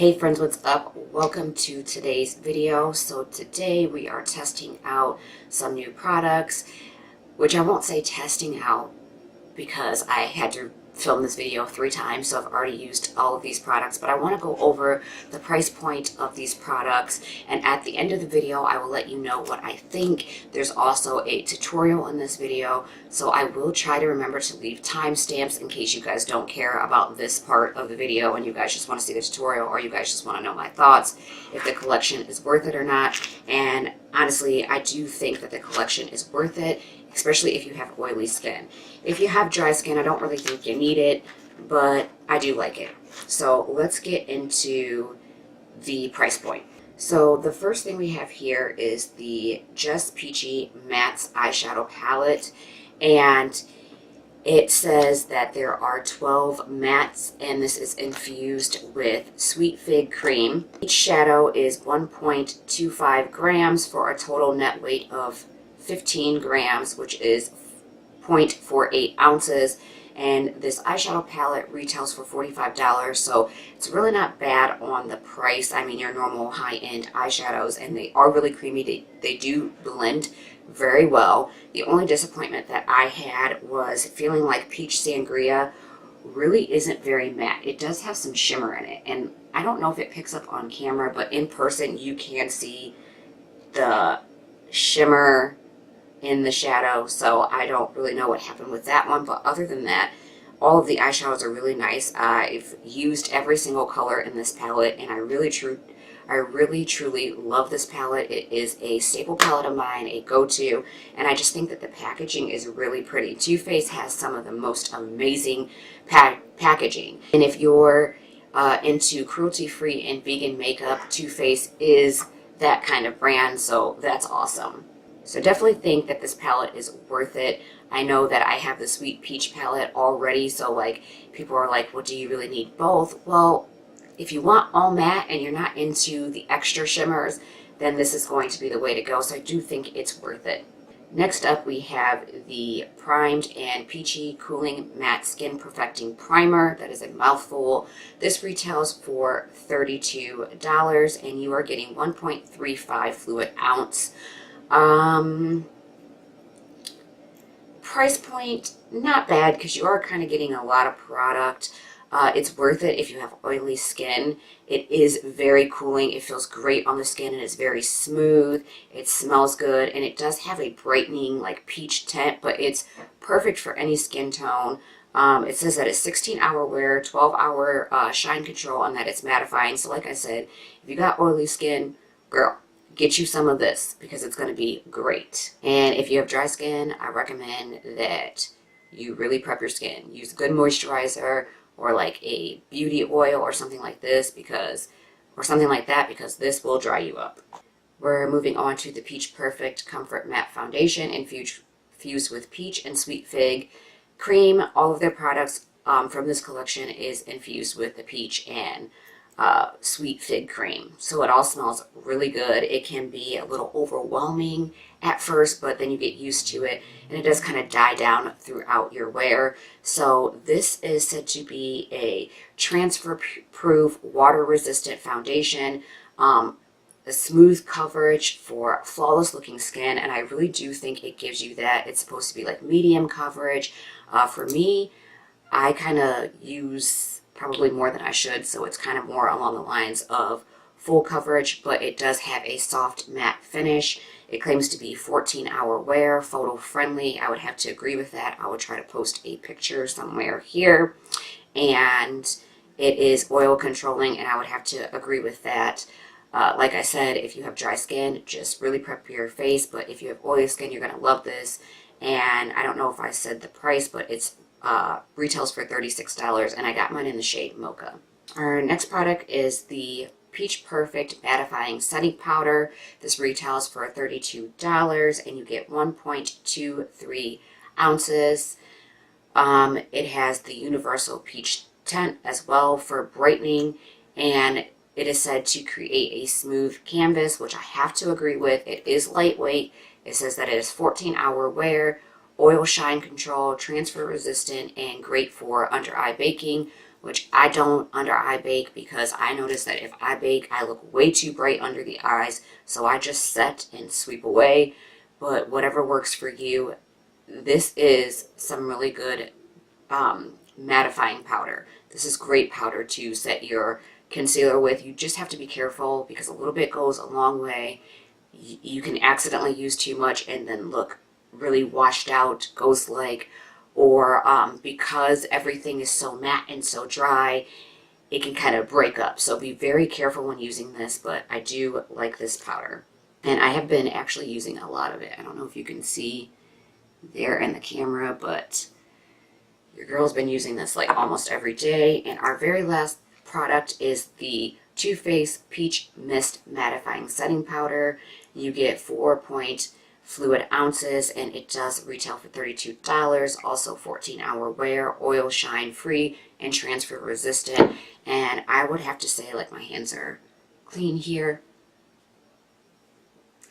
Hey friends, what's up? Welcome to today's video. So today we are testing out some new products, which I won't say testing out because I had to film this video 3 times, so I've already used all of these products, but I want to go over the price point of these products, and at the end of the video I will let you know what I think. There's also a tutorial in this video, so I will try to remember to leave timestamps in case you guys don't care about this part of the video and you guys just want to see the tutorial, or you guys just want to know my thoughts if the collection is worth it or not. And honestly, I do think that the collection is worth it, especially if you have oily skin. If you have dry skin, I don't really think you need it, but I do like it. So let's get into the price point. So the first thing we have here is the Just Peachy Mattes eyeshadow palette, and it says that there are 12 mattes, and this is infused with Sweet Fig Cream. Each shadow is 1.25 grams for a total net weight of 15 grams, which is 0.48 ounces. And this eyeshadow palette retails for $45, so it's really not bad on the price. I mean, your normal high-end eyeshadows, and they are really creamy. They do blend very well. The only disappointment that I had was feeling like Peach Sangria really isn't very matte. It does have some shimmer in it, and I don't know if it picks up on camera, but in person you can see the shimmer in the shadow, so I don't really know what happened with that one. But other than that, all of the eyeshadows are really nice. I've used every single color in this palette, and I really truly love this palette. It is a staple palette of mine, a go-to, and I just think that the packaging is really pretty. Too Faced has some of the most amazing packaging, and if you're into cruelty-free and vegan makeup, Too Faced is that kind of brand, so that's awesome. So definitely think that this palette is worth it. I know that I have the Sweet Peach palette already, so like people are like, well, do you really need both? Well, if you want all matte and you're not into the extra shimmers, then this is going to be the way to go. So I do think it's worth it. Next up, we have the Primed and Peachy Cooling Matte Skin Perfecting Primer. That is a mouthful. This retails for $32, and you are getting 1.35 fluid ounce. Price point, not bad, because you are kind of getting a lot of product. It's worth it if you have oily skin. It is very cooling. It feels great on the skin, and it's very smooth. It smells good, and it does have a brightening, like peach tint, but it's perfect for any skin tone. It says that it's 16-hour wear, 12-hour shine control, and that it's mattifying. So like I said, if you got oily skin, girl, get you some of this because it's going to be great. And if you have dry skin, I recommend that you really prep your skin. Use a good moisturizer or like a beauty oil or something like this, because this will dry you up. We're moving on to the Peach Perfect Comfort Matte Foundation infused with peach and sweet fig cream. All of their products from this collection is infused with the peach and sweet fig cream, so it all smells really good. It can be a little overwhelming at first, but then you get used to it, and it does kind of die down throughout your wear. So this is said to be a transfer proof, water resistant foundation, a smooth coverage for flawless looking skin, and I really do think it gives you that. It's supposed to be like medium coverage. For me, I kind of use probably more than I should, so it's kind of more along the lines of full coverage, but it does have a soft matte finish. It claims to be 14-hour wear, photo friendly. I would have to agree with that. I would try to post a picture somewhere here. And it is oil controlling, and I would have to agree with that. Like I said, if you have dry skin, just really prep your face, but if you have oily skin, you're going to love this. And I don't know if I said the price, but it's retails for $36, and I got mine in the shade Mocha. Our next product is the Peach Perfect Mattifying Setting Powder. This retails for $32, and you get 1.23 ounces. It has the universal peach tint as well for brightening, and it is said to create a smooth canvas, which I have to agree with. It is lightweight. It says that it is 14-hour wear, oil shine control, transfer resistant, and great for under eye baking. which I don't under eye bake because I notice that if I bake, I look way too bright under the eyes. So I just set and sweep away. But whatever works for you, this is some really good mattifying powder. This is great powder to set your concealer with. You just have to be careful because a little bit goes a long way. You can accidentally use too much and then look really washed out, ghost-like, or because everything is so matte and so dry, it can kind of break up. So be very careful when using this, but I do like this powder. And I have been actually using a lot of it. I don't know if you can see there in the camera, but your girl's been using this like almost every day. And our very last product is the Too Faced Peach Mist Mattifying Setting Powder. You get 4 fluid ounces, and it does retail for $32. Also 14-hour wear, oil shine free, and transfer resistant. And I would have to say, like, my hands are clean here.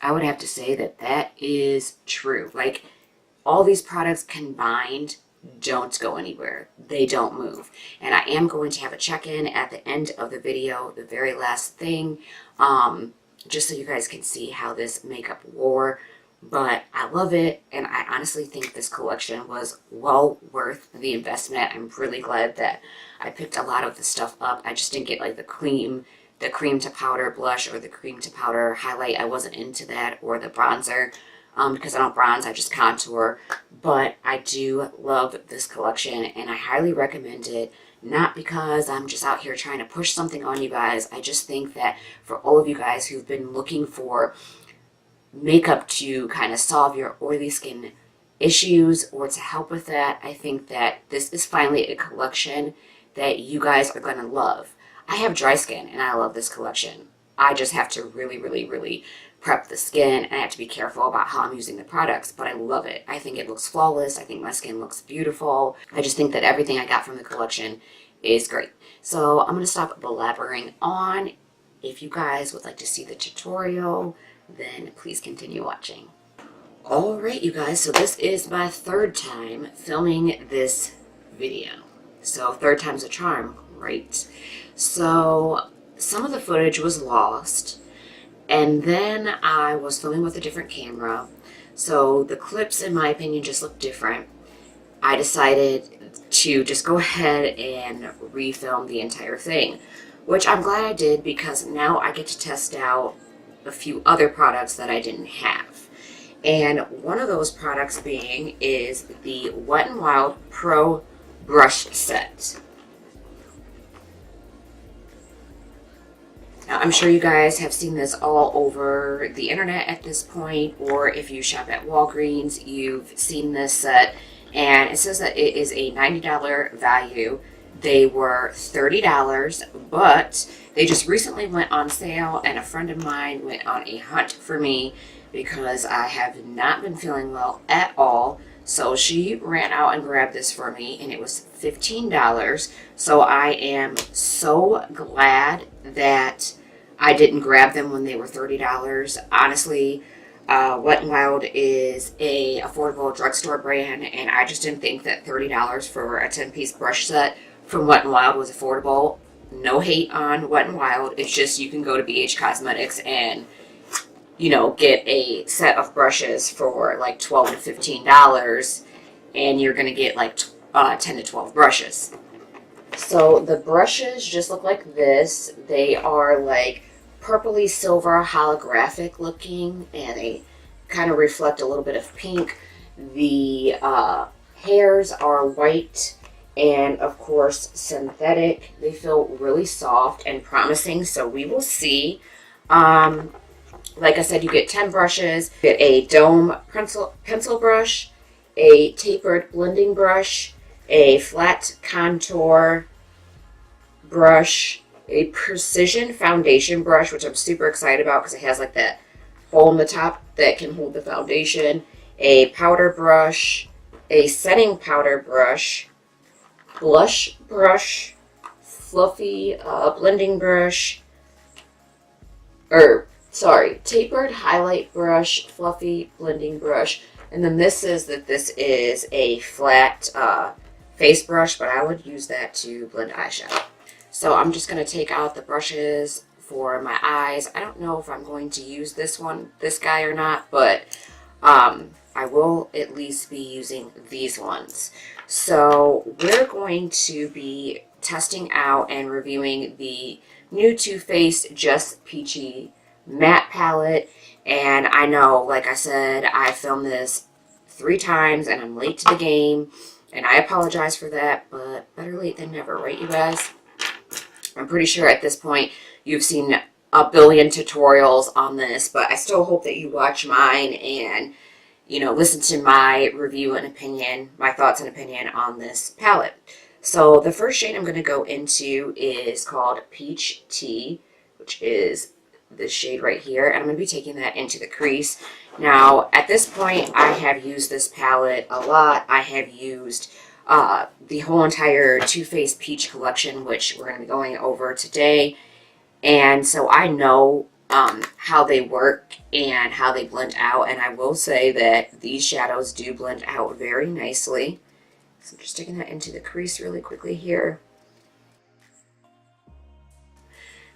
I would have to say that that is true. Like, all these products combined don't go anywhere. They don't move. And I am going to have a check-in at the end of the video, the very last thing, just so you guys can see how this makeup wore. But I love it, and I honestly think this collection was well worth the investment. I'm really glad that I picked a lot of the stuff up. I just didn't get like the cream to powder blush or the cream to powder highlight. I wasn't into that, or the bronzer, because I don't bronze, I just contour. But I do love this collection, and I highly recommend it. Not because I'm just out here trying to push something on you guys. I just think that for all of you guys who've been looking for makeup to kind of solve your oily skin issues or to help with that, I think that this is finally a collection that you guys are going to love. I have dry skin and I love this collection. I just have to really prep the skin, and I have to be careful about how I'm using the products, but I love it. I think it looks flawless. I think my skin looks beautiful. I just think that everything I got from the collection is great. So I'm going to stop blabbering on. If you guys would like to see the tutorial, then please continue watching. Alright, you guys, so this is my third time filming this video. So third time's a charm, right? So some of the footage was lost, and then I was filming with a different camera, so the clips, in my opinion, just look different. I decided to just go ahead and refilm the entire thing, which I'm glad I did because now I get to test out a few other products that I didn't have. And one of those products being is the Wet n Wild Pro Brush Set. Now, I'm sure you guys have seen this all over the internet at this point, or if you shop at Walgreens, you've seen this set, and it says that it is a $90 value. They were $30, but they just recently went on sale, and a friend of mine went on a hunt for me because I have not been feeling well at all. So she ran out and grabbed this for me, and it was $15. So I am so glad that I didn't grab them when they were $30. Honestly, Wet n Wild is a affordable drugstore brand, and I just didn't think that $30 for a 10-piece brush set from Wet n Wild was affordable. No hate on Wet n Wild. It's just you can go to BH Cosmetics and, you know, get a set of brushes for like $12 to $15, and you're going to get like 10 to 12 brushes. So the brushes just look like this. They are like purpley silver holographic looking, and they kind of reflect a little bit of pink. The hairs are white and of course synthetic. They feel really soft and promising, so we will see. Like I said, you get 10 brushes. You get a dome pencil brush, a tapered blending brush, a flat contour brush, a precision foundation brush, which I'm super excited about because it has like that hole in the top that can hold the foundation, a powder brush, a setting powder brush, blush brush, fluffy blending brush, tapered highlight brush, fluffy blending brush, and then this says that this is a flat face brush, but I would use that to blend eyeshadow. So I'm just going to take out the brushes for my eyes. I don't know if I'm going to use this guy or not, but I will at least be using these ones. So we're going to be testing out and reviewing the new Too Faced Just Peachy matte palette. And I know, like I said, I filmed this 3 times and I'm late to the game. And I apologize for that, but better late than never, right, you guys? I'm pretty sure at this point you've seen a billion tutorials on this, but I still hope that you watch mine and, you know, listen to my review and opinion, my thoughts and opinion on this palette. So the first shade I'm going to go into is called Peach Tea, which is this shade right here, and I'm going to be taking that into the crease. Now, at this point, I have used this palette a lot. I have used the whole entire Too Faced Peach collection, which we're going to be going over today. And so I know how they work and how they blend out. And I will say that these shadows do blend out very nicely. So I'm just taking that into the crease really quickly here.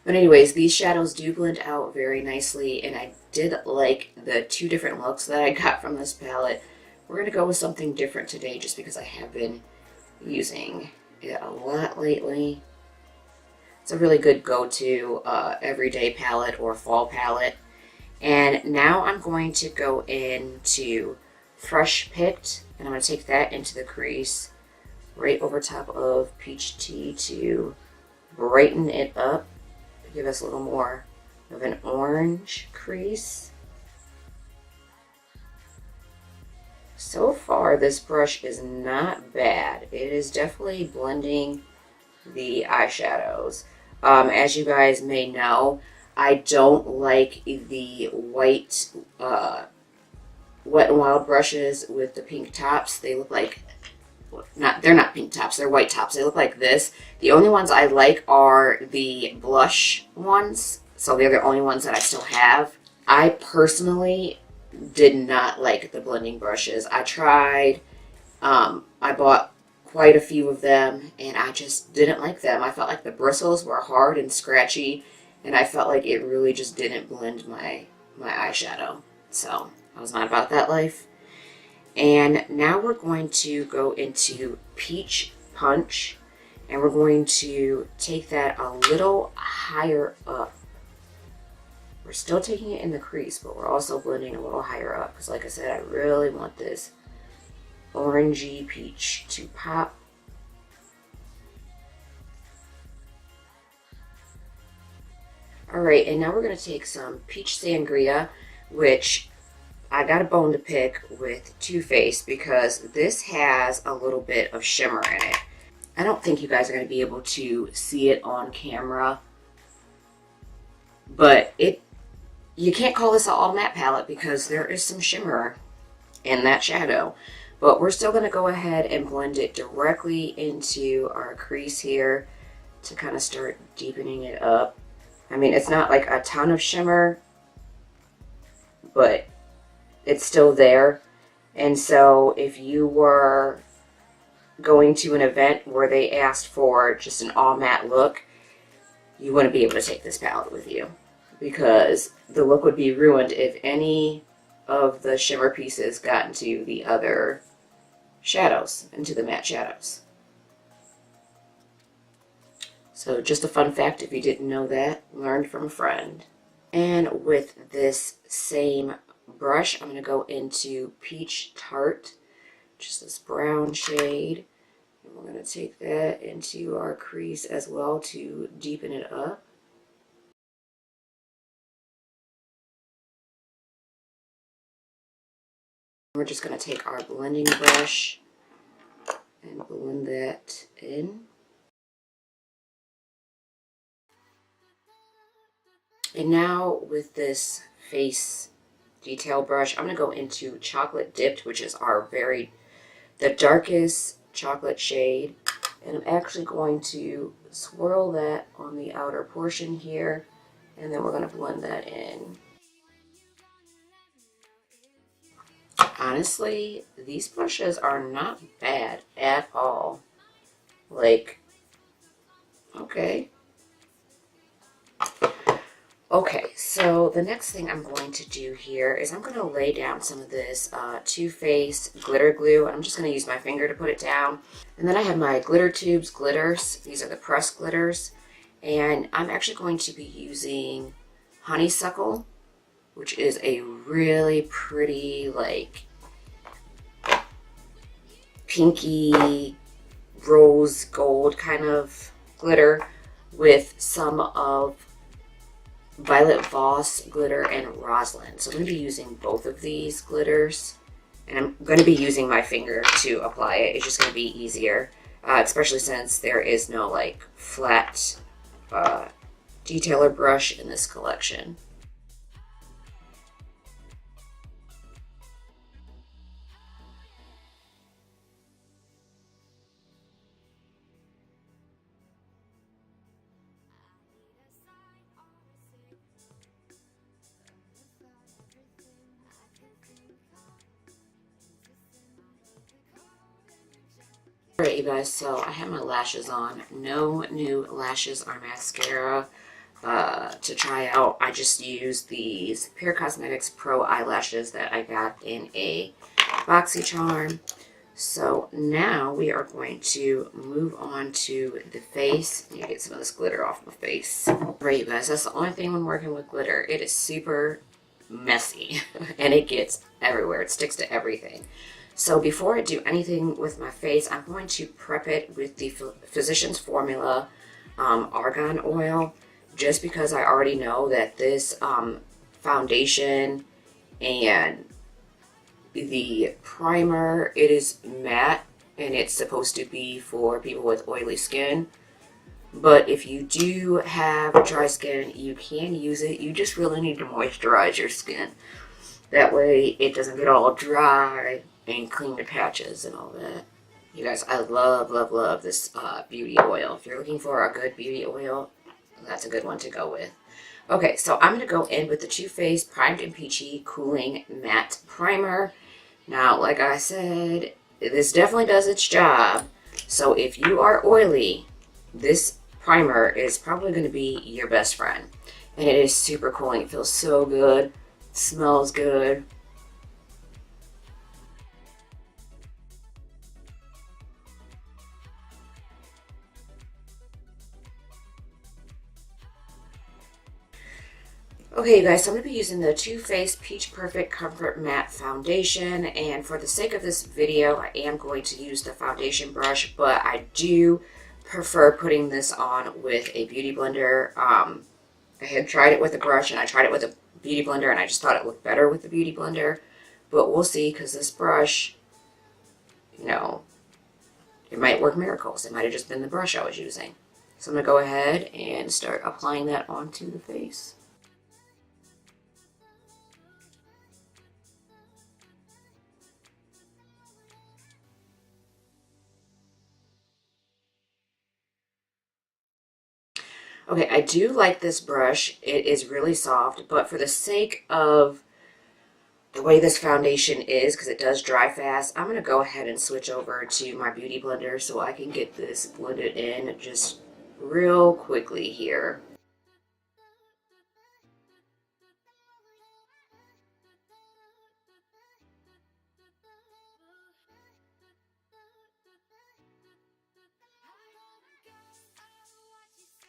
But anyways, these shadows do blend out very nicely. And I did like the 2 different looks that I got from this palette. We're going to go with something different today just because I have been using it a lot lately. It's a really good go-to everyday palette or fall palette. And now I'm going to go into Fresh Picked, and I'm going to take that into the crease right over top of Peach Tea to brighten it up, give us a little more of an orange crease. So far, this brush is not bad. It is definitely blending the eyeshadows. As you guys may know, I don't like the white Wet n Wild brushes with the pink tops. They look like, they're not pink tops, they're white tops. They look like this. The only ones I like are the blush ones. So they're the only ones that I still have. I personally did not like the blending brushes. I tried, I bought quite a few of them and I just didn't like them. I felt like the bristles were hard and scratchy and I felt like it really just didn't blend my eyeshadow. So I was not about that life. And now we're going to go into Peach Punch and we're going to take that a little higher up. We're still taking it in the crease, but we're also blending a little higher up because, like I said, I really want this orangey peach to pop. Alright, and now we're going to take some Peach Sangria, which I got a bone to pick with Too Faced because this has a little bit of shimmer in it. I don't think you guys are going to be able to see it on camera, but you can't call this an all matte palette because there is some shimmer in that shadow. But we're still going to go ahead and blend it directly into our crease here to kind of start deepening it up. I mean, it's not like a ton of shimmer, but it's still there. And so if you were going to an event where they asked for just an all matte look, you wouldn't be able to take this palette with you because the look would be ruined if any of the shimmer pieces got into the other shadows, into the matte shadows. So just a fun fact if you didn't know that, learned from a friend. And with this same brush, I'm going to go into Peach Tart, just this brown shade. And we're going to take that into our crease as well to deepen it up. We're just going to take our blending brush and blend that in. And now with this face detail brush, I'm going to go into Chocolate Dipped, which is the darkest chocolate shade. And I'm actually going to swirl that on the outer portion here. And then we're going to blend that in. Honestly, these brushes are not bad at all. Like, okay. Okay, so the next thing I'm going to do here is I'm going to lay down some of this Too Faced glitter glue. I'm just going to use my finger to put it down. And then I have my glitter tubes glitters. These are the pressed glitters. And I'm actually going to be using Honeysuckle, which is a really pretty, like, pinky rose gold kind of glitter with some of Violet Voss glitter and Roslyn. So I'm going to be using both of these glitters, and I'm going to be using my finger to apply it. It's just going to be easier, especially since there is no like flat detailer brush in this collection. Alright, you guys, so I have my lashes on. No new lashes or mascara to try out. I just used these Pure Cosmetics Pro eyelashes that I got in a BoxyCharm. So now we are going to move on to the face. I need to get some of this glitter off my face. Alright, you guys, that's the only thing when working with glitter. It is super messy and it gets everywhere. It sticks to everything. So before I do anything with my face, I'm going to prep it with the Physicians Formula argan oil, just because I already know that this foundation and the primer, it is matte and it's supposed to be for people with oily skin. But if you do have dry skin, you can use it. You just really need to moisturize your skin. That way it doesn't get all dry and clean the patches and all that. You guys, I love, love, love this beauty oil. If you're looking for a good beauty oil, that's a good one to go with. Okay, so I'm going to go in with the Too Faced Primed and Peachy Cooling Matte Primer. Now, like I said, this definitely does its job. So if you are oily, this primer is probably going to be your best friend. And it is super cooling. It feels so good. It smells good. Okay, you guys, so I'm going to be using the Too Faced Peach Perfect Comfort Matte Foundation, and for the sake of this video, I am going to use the foundation brush, but I do prefer putting this on with a beauty blender. I had tried it with a brush, and I tried it with a beauty blender, and I just thought it looked better with the beauty blender, but we'll see, because this brush, you know, it might work miracles. It might have just been the brush I was using. So I'm going to go ahead and start applying that onto the face. Okay, I do like this brush. It is really soft, but for the sake of the way this foundation is, because it does dry fast, I'm going to go ahead and switch over to my beauty blender so I can get this blended in just real quickly here.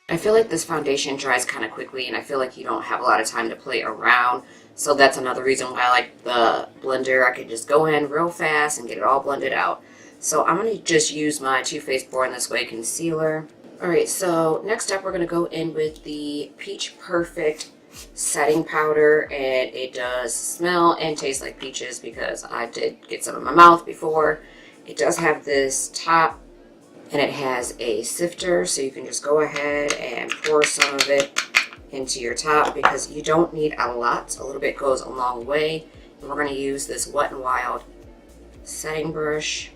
I feel like this foundation dries kind of quickly, and I feel like you don't have a lot of time to play around. So that's another reason why I like the blender. I can just go in real fast and get it all blended out. So I'm going to just use my Too Faced Born This Way concealer. Alright, so next up we're going to go in with the Peach Perfect setting powder, and it does smell and taste like peaches because I did get some in my mouth before. It does have this top, and it has a sifter, so you can just go ahead and pour some of it into your top because you don't need a lot. A little bit goes a long way. And we're going to use this Wet n Wild setting brush.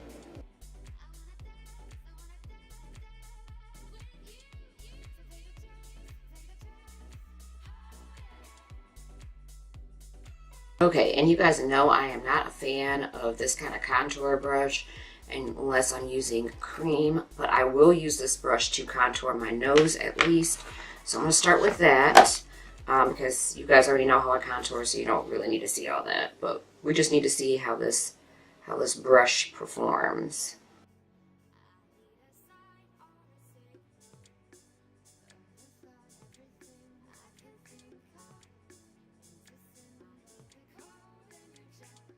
Okay, and you guys know I am not a fan of this kind of contour brush. unless I'm using cream, but I will use this brush to contour my nose at least. So I'm going to start with that because you guys already know how I contour, so you don't really need to see all that. But we just need to see how this brush performs.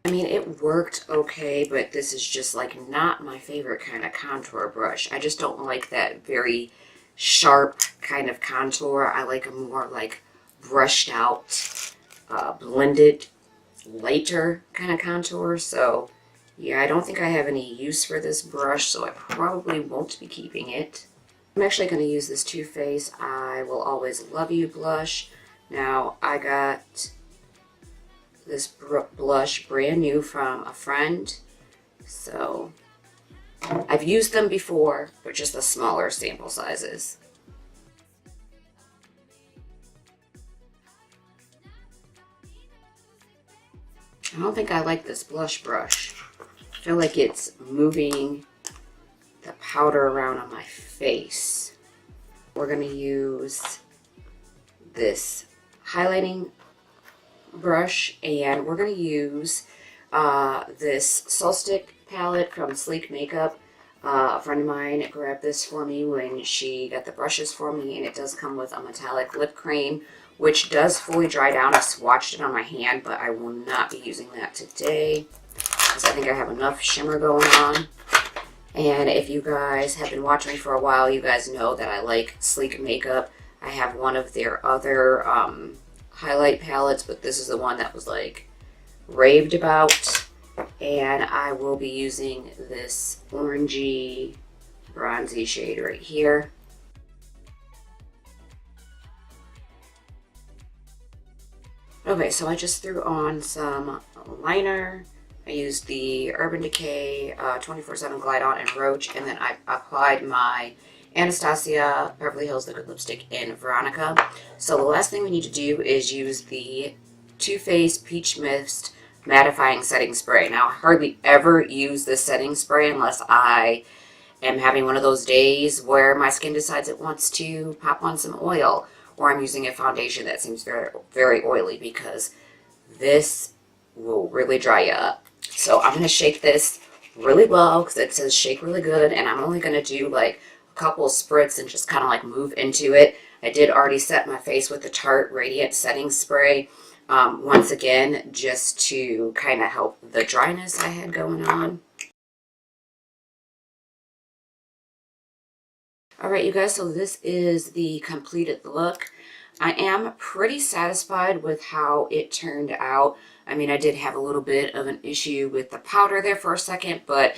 I mean, it worked okay, but this is just like not my favorite kind of contour brush. I just don't like that very sharp kind of contour. I like a more like brushed out, blended, lighter kind of contour. So yeah, I don't think I have any use for this brush, so I probably won't be keeping it. I'm actually going to use this Too Faced I Will Always Love You blush. Now, I got this blush brand new from a friend, so I've used them before, but just the smaller sample sizes. I don't think I like this blush brush. I feel like it's moving the powder around on my face. We're going to use this highlighting brush, and we're going to use this Soul Stick palette from Sleek Makeup. A friend of mine grabbed this for me when she got the brushes for me, and it does come with a metallic lip cream, which does fully dry down. I swatched it on my hand, but I will not be using that today because I think I have enough shimmer going on. And if you guys have been watching me for a while, you guys know that I like Sleek Makeup. I have one of their other highlight palettes, but this is the one that was like raved about, and I will be using this orangey bronzy shade right here. Okay, so I just threw on some liner. I used the Urban Decay 24/7 Glide On and Roach, and then I applied my Anastasia Beverly Hills Liquid Lipstick in Veronica. So the last thing we need to do is use the Too Faced Peach Mist Mattifying Setting Spray. Now, I hardly ever use this setting spray unless I am having one of those days where my skin decides it wants to pop on some oil, or I'm using a foundation that seems very, very oily, because this will really dry you up. So I'm going to shake this really well because it says shake really good, and I'm only going to do like couple spritz and just kind of like move into it. I did already set my face with the Tarte Radiant Setting Spray once again, just to kind of help the dryness I had going on. Alright, you guys, so this is the completed look. I am pretty satisfied with how it turned out. I mean, I did have a little bit of an issue with the powder there for a second, but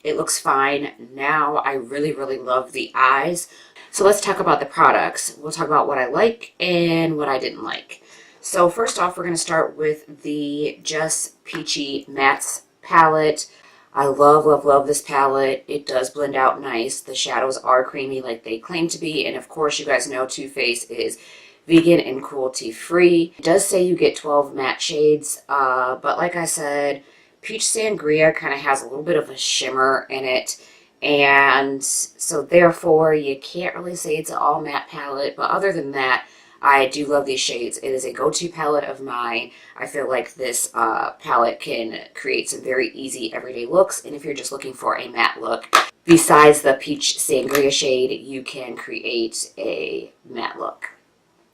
it looks fine. Now I really, really love the eyes. So let's talk about the products. We'll talk about what I like and what I didn't like. So first off, we're going to start with the Just Peachy Mattes palette. I love, love, love this palette. It does blend out nice. The shadows are creamy like they claim to be. And of course, you guys know Too Faced is vegan and cruelty free. It does say you get 12 matte shades, but like I said, Peach Sangria kind of has a little bit of a shimmer in it, and so therefore you can't really say it's an all matte palette. But other than that, I do love these shades. It is a go-to palette of mine. I feel like this palette can create some very easy everyday looks, and if you're just looking for a matte look, besides the Peach Sangria shade, you can create a matte look.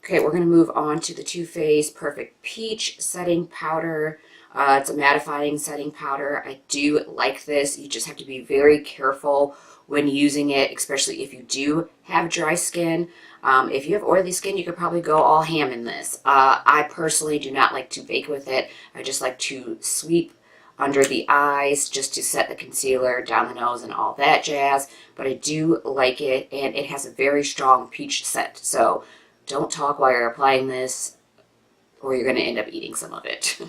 Okay, we're going to move on to the Too Faced Perfect Peach Setting Powder. It's a mattifying setting powder. I do like this. You just have to be very careful when using it, especially if you do have dry skin. If you have oily skin, you could probably go all ham in this. I personally do not like to bake with it. I just like to sweep under the eyes just to set the concealer, down the nose, and all that jazz. But I do like it, and it has a very strong peach scent. So don't talk while you're applying this, or you're going to end up eating some of it.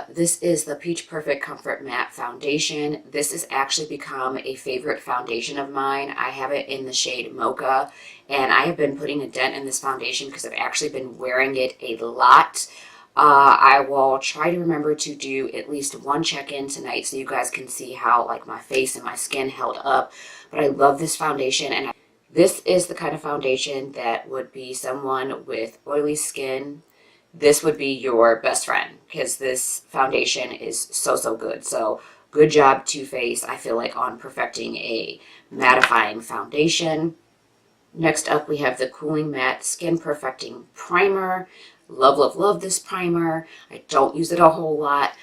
This is the Peach Perfect Comfort Matte Foundation. This has actually become a favorite foundation of mine. I have it in the shade Mocha, and I have been putting a dent in this foundation because I've actually been wearing it a lot. I will try to remember to do at least one check-in tonight so you guys can see how like my face and my skin held up. But I love this foundation, and this is the kind of foundation that would be someone with oily skin. This would be your best friend because this foundation is so good. So good job, Too Faced, I feel like, on perfecting a mattifying foundation. Next up, we have the Cooling Matte Skin Perfecting Primer. Love this primer. I don't use it a whole lot.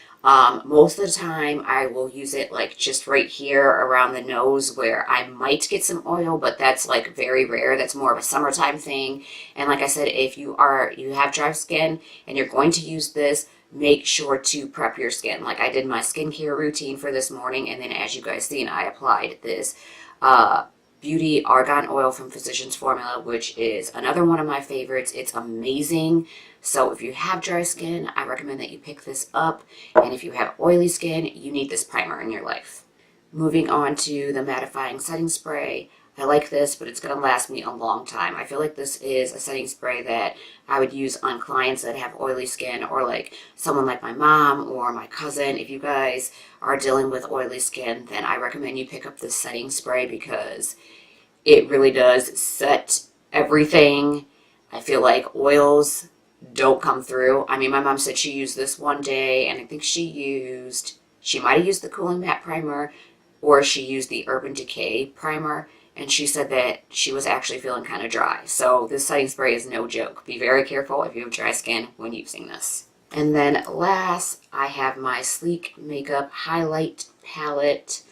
Most of the time, I will use it like just right here around the nose where I might get some oil, but that's like very rare. That's more of a summertime thing. And like I said, if you have dry skin and you're going to use this, make sure to prep your skin. Like I did my skincare routine for this morning, and then as you guys seen, I applied this Beauty Argan Oil from Physicians Formula, which is another one of my favorites. It's amazing. So if you have dry skin, I recommend that you pick this up. And if you have oily skin, you need this primer in your life. Moving on to the mattifying setting spray. I like this, but it's going to last me a long time. I feel like this is a setting spray that I would use on clients that have oily skin, or like someone like my mom or my cousin. If you guys are dealing with oily skin, then I recommend you pick up this setting spray because it really does set everything. I feel like oils don't come through. I mean, my mom said she used this one day, and I think she might have used the Cooling Matte Primer, or she used the Urban Decay Primer, and she said that she was actually feeling kind of dry. So this setting spray is no joke. Be very careful if you have dry skin when using this. And then last, I have my Sleek Makeup Highlight Palette,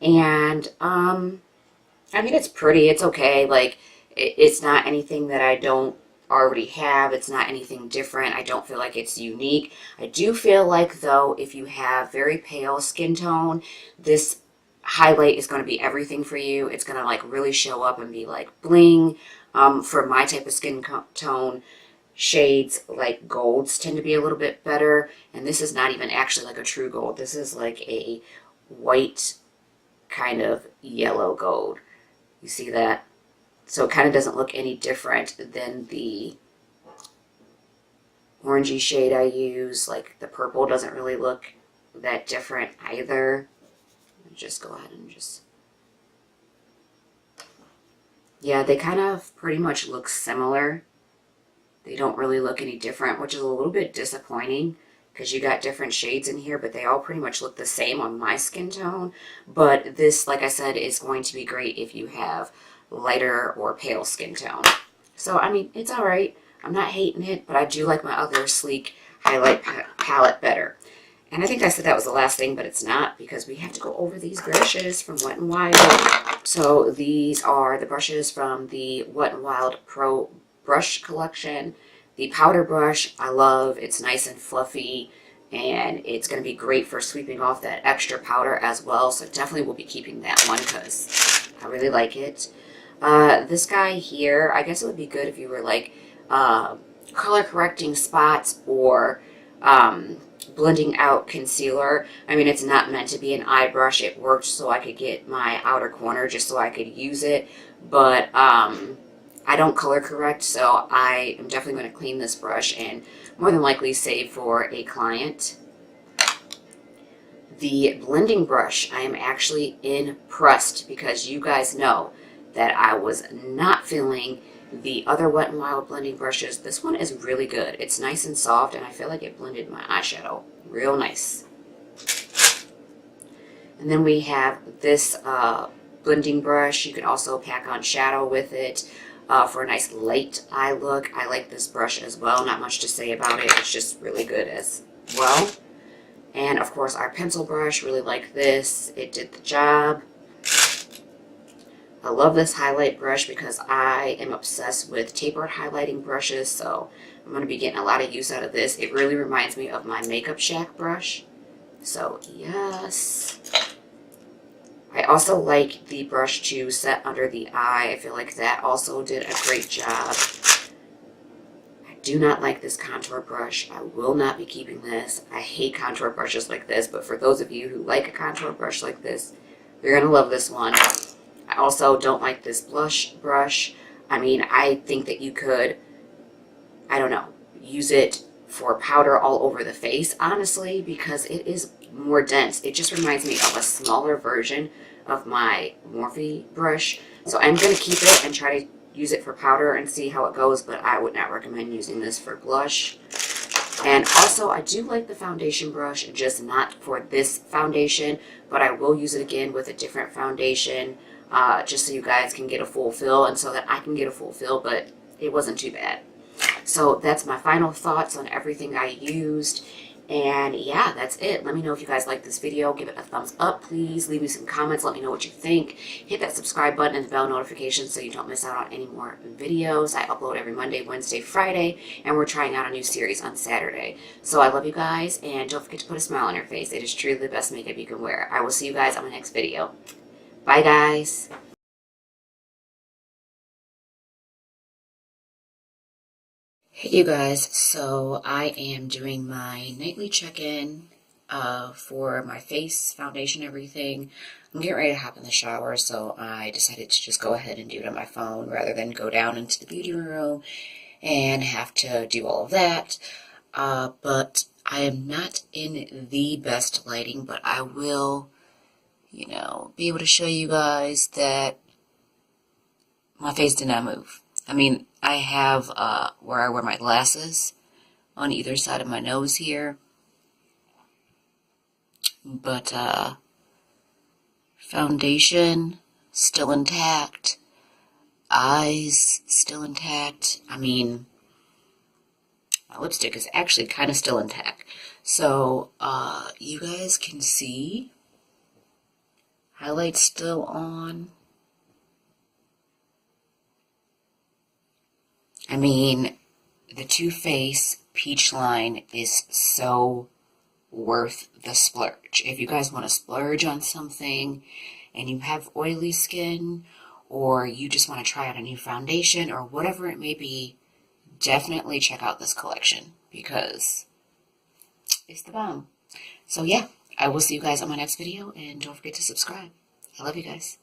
and I mean, it's pretty, it's okay. Like, it's not anything that I don't already have. It's not anything different. I don't feel like it's unique. I do feel like, though, if you have very pale skin tone, this highlight is going to be everything for you. It's going to like really show up and be like bling. For my type of skin tone, shades like golds tend to be a little bit better. And this is not even actually like a true gold. This is like a white kind of yellow gold. You see that? So it kind of doesn't look any different than the orangey shade I use. Like the purple doesn't really look that different either. Just go ahead and just... Yeah, they kind of pretty much look similar. They don't really look any different, which is a little bit disappointing because you got different shades in here, but they all pretty much look the same on my skin tone. But this, like I said, is going to be great if you have lighter or pale skin tone. So, I mean, it's all right. I'm not hating it, but I do like my other Sleek highlight palette better. And I think I said that was the last thing, but it's not, because we have to go over these brushes from Wet n Wild. So these are the brushes from the Wet n Wild Pro Brush Collection. The powder brush, I love. It's nice and fluffy, and it's going to be great for sweeping off that extra powder as well. So definitely will be keeping that one because I really like it. This guy here, I guess it would be good if you were like color correcting spots or blending out concealer. I mean, it's not meant to be an eye brush. It worked so I could get my outer corner just so I could use it. But I don't color correct, so I am definitely going to clean this brush and more than likely save for a client. The blending brush, I am actually impressed because you guys know that I was not feeling the other Wet n Wild blending brushes. This one is really good. It's nice and soft, and I feel like it blended my eyeshadow real nice. And then we have this blending brush. You can also pack on shadow with it for a nice light eye look. I like this brush as well. Not much to say about it. It's just really good as well. And of course our pencil brush, really like this. It did the job. I love this highlight brush because I am obsessed with tapered highlighting brushes, so I'm going to be getting a lot of use out of this. It really reminds me of my Makeup Shack brush. So yes. I also like the brush to set under the eye. I feel like that also did a great job. I do not like this contour brush. I will not be keeping this. I hate contour brushes like this, but for those of you who like a contour brush like this, you're going to love this one. I also don't like this blush brush. I mean, I think that you could, I don't know, use it for powder all over the face, honestly, because it is more dense. It just reminds me of a smaller version of my Morphe brush. So I'm going to keep it and try to use it for powder and see how it goes, but I would not recommend using this for blush. And also, I do like the foundation brush, just not for this foundation, but I will use it again with a different foundation, just so you guys can get a full fill and so that I can get a full fill, but it wasn't too bad. So that's my final thoughts on everything I used. And yeah, that's it. Let me know if you guys like this video. Give it a thumbs up, please. Leave me some comments. Let me know what you think. Hit that subscribe button and the bell notification so you don't miss out on any more videos. I upload every Monday, Wednesday, Friday, and we're trying out a new series on Saturday. So I love you guys, and don't forget to put a smile on your face. It is truly the best makeup you can wear. I will see you guys on my next video. Bye, guys. Hey you guys, so I am doing my nightly check-in for my face, foundation, everything. I'm getting ready to hop in the shower, so I decided to just go ahead and do it on my phone rather than go down into the beauty room and have to do all of that. But I am not in the best lighting, but I will, be able to show you guys that my face did not move. I mean, I have where I wear my glasses on either side of my nose here. But foundation still intact. Eyes still intact. I mean, my lipstick is actually kind of still intact. So you guys can see highlights still on. I mean, the TooFaced Peach line is so worth the splurge. If you guys want to splurge on something and you have oily skin, or you just want to try out a new foundation, or whatever it may be, definitely check out this collection because it's the bomb. So yeah, I will see you guys on my next video, and don't forget to subscribe. I love you guys.